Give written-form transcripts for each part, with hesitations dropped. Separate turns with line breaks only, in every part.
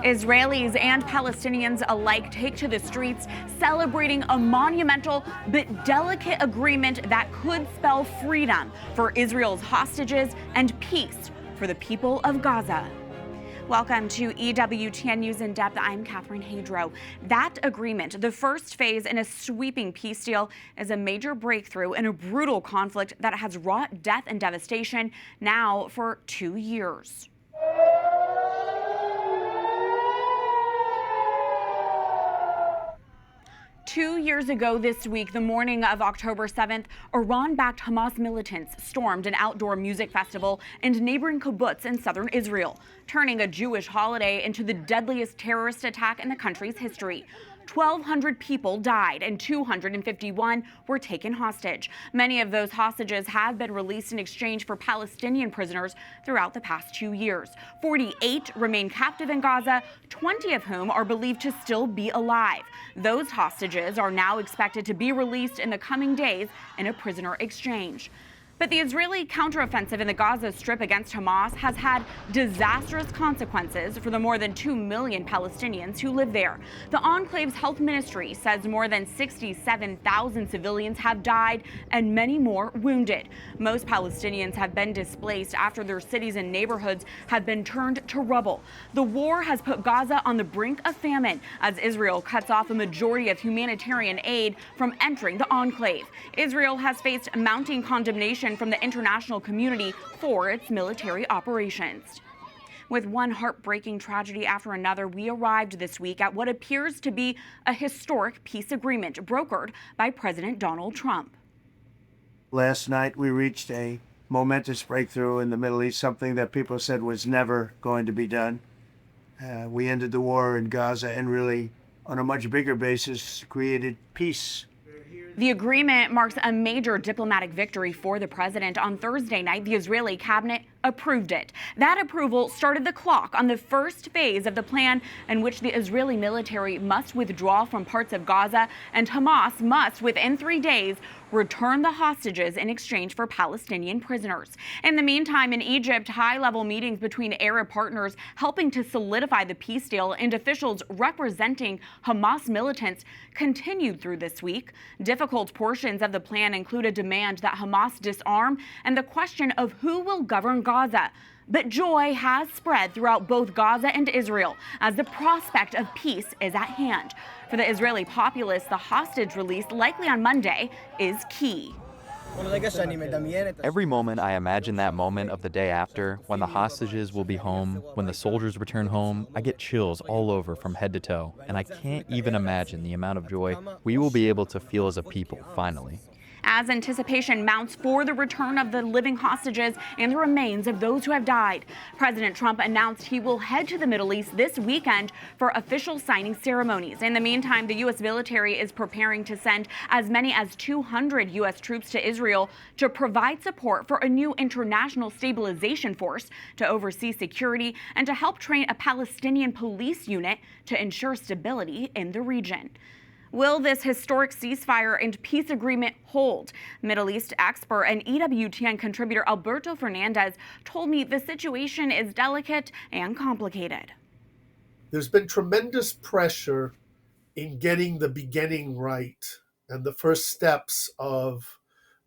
Israelis and Palestinians alike take to the streets celebrating a monumental but delicate agreement that could spell freedom for Israel's hostages and peace for the people of Gaza. Welcome to EWTN News In Depth. I'm Catherine Hadro. That agreement, the first phase in a sweeping peace deal, is a major breakthrough in a brutal conflict that has wrought death and devastation now for 2 years. Two years ago this week, the morning of October 7th, Iran-backed Hamas militants stormed an outdoor music festival in neighboring kibbutz in southern Israel, turning a Jewish holiday into the deadliest terrorist attack in the country's history. 1,200 people died and 251 were taken hostage. Many of those hostages have been released in exchange for Palestinian prisoners throughout the past 2 years. 48 remain captive in Gaza, 20 of whom are believed to still be alive. Those hostages are now expected to be released in the coming days in a prisoner exchange. But the Israeli counteroffensive in the Gaza Strip against Hamas has had disastrous consequences for the more than 2 million Palestinians who live there. The enclave's health ministry says more than 67,000 civilians have died and many more wounded. Most Palestinians have been displaced after their cities and neighborhoods have been turned to rubble. The war has put Gaza on the brink of famine as Israel cuts off a majority of humanitarian aid from entering the enclave. Israel has faced mounting condemnation from the international community for its military operations. With one heartbreaking tragedy after another, we arrived this week at what appears to be a historic peace agreement brokered by President Donald Trump.
Last night, we reached a momentous breakthrough in the Middle East, something that people said was never going to be done. We ended the war in Gaza and really, on a much bigger basis, created peace.
The agreement marks a major diplomatic victory for the president. On Thursday night, the Israeli cabinet approved it. That approval started the clock on the first phase of the plan in which the Israeli military must withdraw from parts of Gaza and Hamas must, within 3 days, return the hostages in exchange for Palestinian prisoners. In the meantime, in Egypt, high-level meetings between Arab partners helping to solidify the peace deal and officials representing Hamas militants continued through this week. Difficult portions of the plan include a demand that Hamas disarm and the question of who will govern Gaza. But joy has spread throughout both Gaza and Israel as the prospect of peace is at hand. For the Israeli populace, the hostage release, likely on Monday, is key.
Every moment I imagine that moment of the day after, when the hostages will be home, when the soldiers return home, I get chills all over from head to toe, and I can't even imagine the amount of joy we will be able to feel as a people, finally.
As anticipation mounts for the return of the living hostages and the remains of those who have died, President Trump announced he will head to the Middle East this weekend for official signing ceremonies. In the meantime, the U.S. military is preparing to send as many as 200 U.S. troops to Israel to provide support for a new international stabilization force to oversee security and to help train a Palestinian police unit to ensure stability in the region. Will this historic ceasefire and peace agreement hold? Middle East expert and EWTN contributor Alberto Fernandez told me the situation is delicate and complicated.
There's been tremendous pressure in getting the beginning right and the first steps of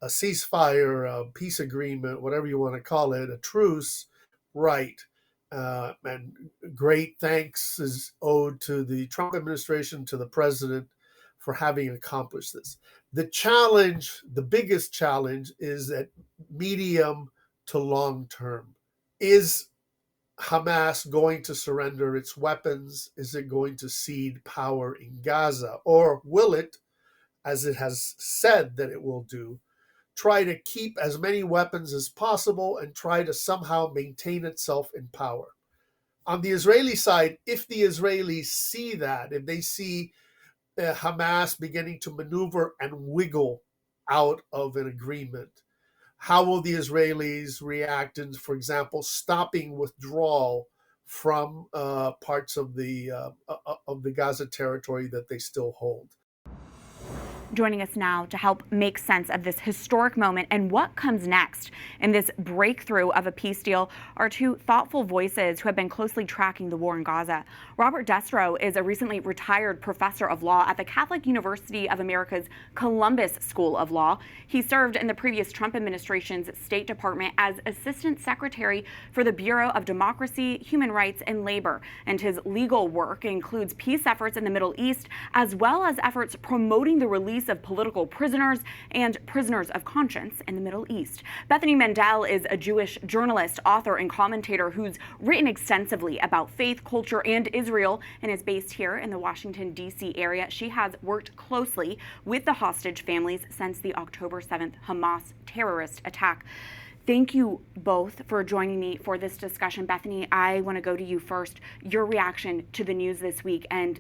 a ceasefire, a peace agreement, whatever you want to call it, a truce, right. And great thanks is owed to the Trump administration, to the president, for having accomplished this. The challenge, the biggest challenge, is at medium to long term. Is Hamas going to surrender its weapons? Is it going to cede power in Gaza? Or will it, as it has said that it will do, try to keep as many weapons as possible and try to somehow maintain itself in power? On the Israeli side, if the Israelis see that, if they see Hamas beginning to maneuver and wiggle out of an agreement, how will the Israelis react in, for example, stopping withdrawal from parts of the Gaza territory that they still hold?
Joining us now to help make sense of this historic moment and what comes next in this breakthrough of a peace deal are two thoughtful voices who have been closely tracking the war in Gaza. Robert Destro is a recently retired professor of law at the Catholic University of America's Columbus School of Law. He served in the previous Trump administration's State Department as Assistant Secretary for the Bureau of Democracy, Human Rights, and Labor, and his legal work includes peace efforts in the Middle East, as well as efforts promoting the release of political prisoners and prisoners of conscience in the Middle East. Bethany Mandel is a Jewish journalist, author, and commentator who's written extensively about faith, culture, and Israel, and is based here in the Washington, D.C. area. She has worked closely with the hostage families since the October 7th Hamas terrorist attack. Thank you both for joining me for this discussion. Bethany, I want to go to you first. Your reaction to the news this week and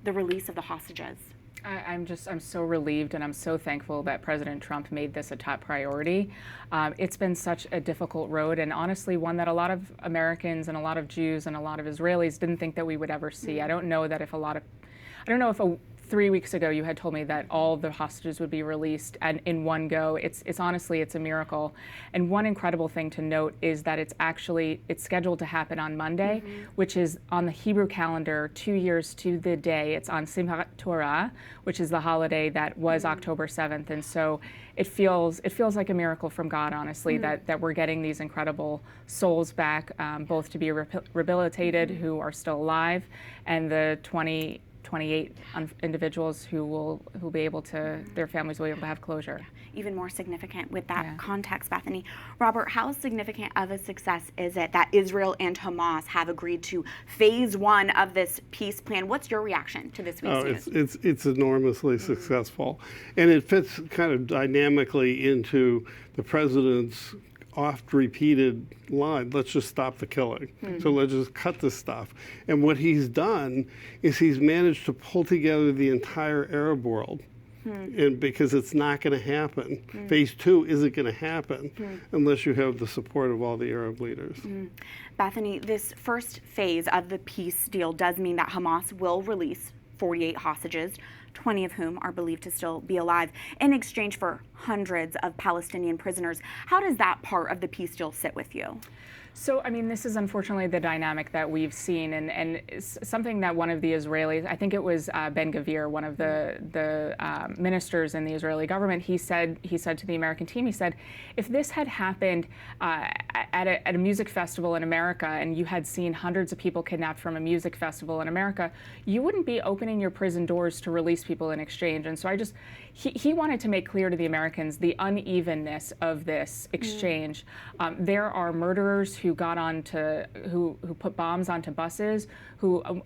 the release of the hostages.
I'm so relieved, and I'm so thankful that President Trump made this a top priority. It's been such a difficult road, and honestly one that a lot of Americans and a lot of Jews and a lot of Israelis didn't think that we would ever see. I don't know if 3 weeks ago you had told me that all the hostages would be released and in one go. It's honestly, it's a miracle. And one incredible thing to note is that it's scheduled to happen on Monday, which is on the Hebrew calendar 2 years to the day. It's on Simchat Torah, which is the holiday that was October 7th. And so it feels like a miracle from God, honestly, that we're getting these incredible souls back, both to be rehabilitated who are still alive, and the 28 individuals who will be able to, their families will be able to have closure.
Even more significant with that context, Bethany. Robert, how significant of a success is it that Israel and Hamas have agreed to phase one of this peace plan? What's your reaction to this week's news?
It's enormously successful, and it fits kind of dynamically into the president's oft-repeated line, let's just stop the killing. So let's just cut this stuff. And what he's done is he's managed to pull together the entire Arab world. And because it's not going to happen. Phase two isn't going to happen unless you have the support of all the Arab leaders.
Bethany, this first phase of the peace deal does mean that Hamas will release 48 hostages, 20 of whom are believed to still be alive, in exchange for hundreds of Palestinian prisoners. How does that part of the peace deal sit with you?
So, I mean, this is unfortunately the dynamic that we've seen, and it's something that one of the Israelis, I think it was Ben-Gvir, one of the ministers in the Israeli government, he said to the American team, he said, if this had happened at a music festival in America, and you had seen hundreds of people kidnapped from a music festival in America, you wouldn't be opening your prison doors to release people in exchange. And so he wanted to make clear to the Americans the unevenness of this exchange. There are murderers who put bombs onto buses,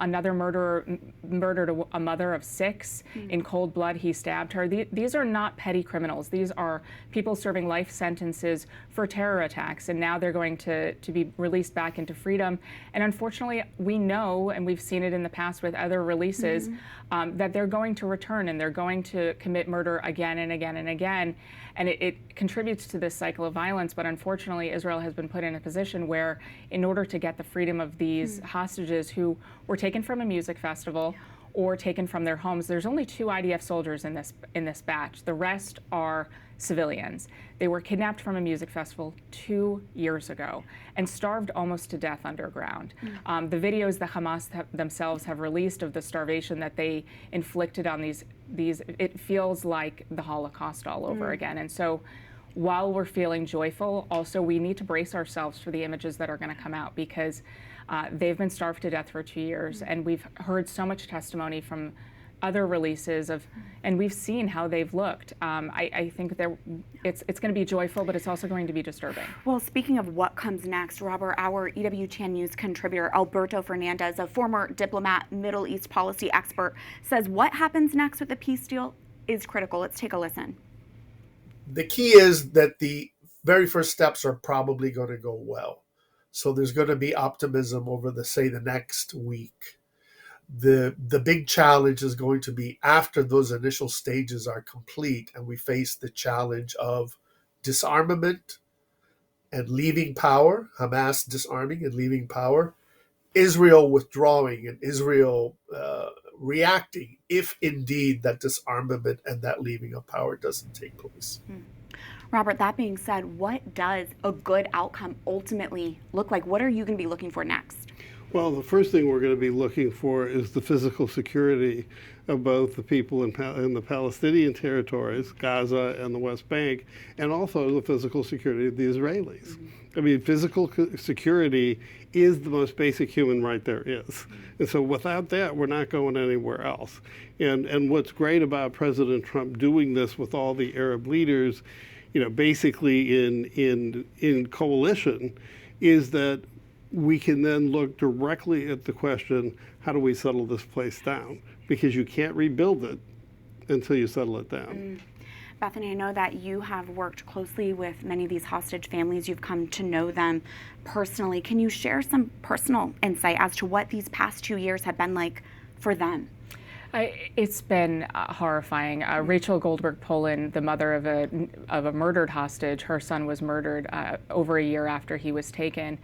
another murderer murdered a mother of 6 in cold blood. He stabbed her. These are not petty criminals. These are people serving life sentences for terror attacks, and now they're going to be released back into freedom. And unfortunately, we know, and we've seen it in the past with other releases, that they're going to return and they're going to commit murder again and again and again. And it contributes to this cycle of violence. But unfortunately, Israel has been put in a position where, in order to get the freedom of these hostages who were taken from a music festival or taken from their homes, there's only 2 IDF soldiers in this batch. The rest are civilians. They were kidnapped from a music festival 2 years ago and starved almost to death underground. The videos that Hamas themselves have released of the starvation that they inflicted on these, it feels like the Holocaust all over again. And so while we're feeling joyful, also we need to brace ourselves for the images that are going to come out, because they've been starved to death for 2 years, and we've heard so much testimony from other releases and we've seen how they've looked. I think it's going to be joyful, but it's also going to be disturbing.
Well, speaking of what comes next, Robert, our EWTN News contributor Alberto Fernandez, a former diplomat, Middle East policy expert, says what happens next with the peace deal is critical. Let's take a listen.
The key is that the very first steps are probably going to go well. So there's going to be optimism over the next week. The big challenge is going to be after those initial stages are complete and we face the challenge of disarmament and leaving power, Hamas disarming and leaving power, Israel withdrawing, and Israel reacting if indeed that disarmament and that leaving of power doesn't take place.
Robert, that being said, what does a good outcome ultimately look like? What are you going to be looking for next?
Well, the first thing we're going to be looking for is the physical security of both the people in the Palestinian territories, Gaza and the West Bank, and also the physical security of the Israelis. I mean, physical security is the most basic human right there is. And so without that, we're not going anywhere else. And what's great about President Trump doing this with all the Arab leaders, basically in coalition, is that we can then look directly at the question, how do we settle this place down? Because you can't rebuild it until you settle it down.
Bethany, I know that you have worked closely with many of these hostage families. You've come to know them personally. Can you share some personal insight as to what these past 2 years have been like for them?
It's been horrifying. Rachel Goldberg-Polin, the mother of a murdered hostage, her son was murdered over a year after he was taken.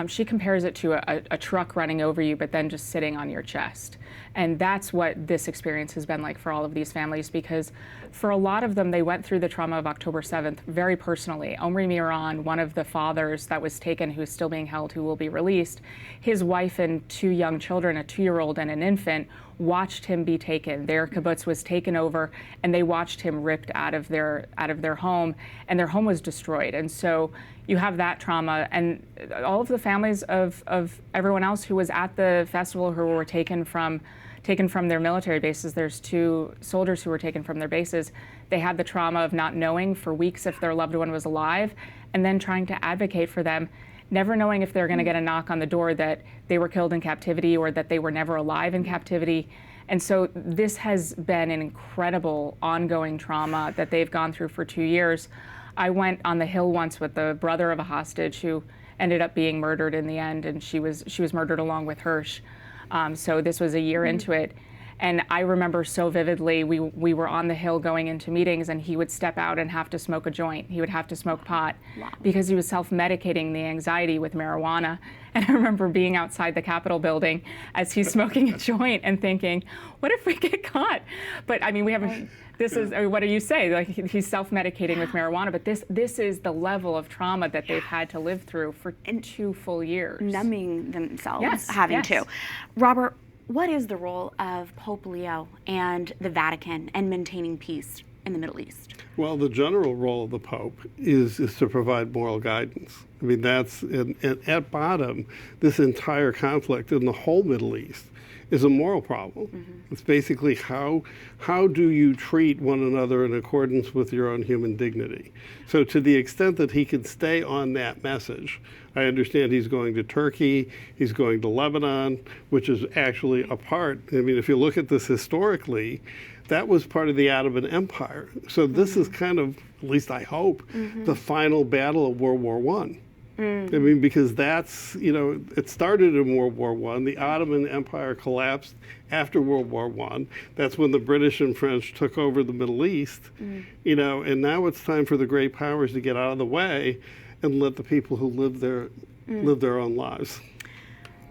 She compares it to a truck running over you, but then just sitting on your chest. And that's what this experience has been like for all of these families, because for a lot of them, they went through the trauma of October 7th very personally. Omri Miran, one of the fathers that was taken, who's still being held, who will be released, his wife and 2 young children, a 2-year-old and an infant, watched him be taken. Their kibbutz was taken over, and they watched him ripped out of their home, and their home was destroyed. And so you have that trauma, and all of the families of everyone else who was at the festival who were taken from their military bases. There's 2 soldiers who were taken from their bases. They had the trauma of not knowing for weeks if their loved one was alive, and then trying to advocate for them, never knowing if they're going to get a knock on the door that they were killed in captivity or that they were never alive in captivity. And so this has been an incredible ongoing trauma that they've gone through for 2 years. I went on the Hill once with the brother of a hostage who ended up being murdered in the end, and she was murdered along with Hirsch. So this was a year into it. And I remember so vividly, we were on the Hill going into meetings, and he would step out and have to smoke a joint. He would have to smoke pot because he was self-medicating the anxiety with marijuana. And I remember being outside the Capitol building as he's smoking a joint and thinking, what if we get caught? But I mean, we haven't, this is, what do you say? Like, he's self-medicating with marijuana, but this is the level of trauma that they've had to live through for 2 full years.
Numbing themselves,
Yes,
having
yes.
to. Robert, what is the role of Pope Leo and the Vatican in maintaining peace in the Middle East?
Well, the general role of the Pope is to provide moral guidance. I mean, that's, and at bottom, this entire conflict in the whole Middle East is a moral problem. It's basically how do you treat one another in accordance with your own human dignity. So to the extent that he can stay on that message, I understand he's going to Turkey, he's going to Lebanon, which is actually a part, I mean, if you look at this historically, that was part of the Ottoman Empire. So this is kind of, at least I hope, the final battle of World War I. I mean, because that's, it started in World War I. The Ottoman Empire collapsed after World War I. That's when the British and French took over the Middle East, and now it's time for the great powers to get out of the way and let the people who live there live their own lives.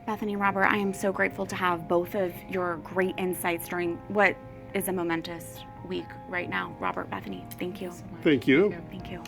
Bethany, Robert, I am so grateful to have both of your great insights during what is a momentous week right now. Robert, Bethany, thank you.
Thank you.
Thank you.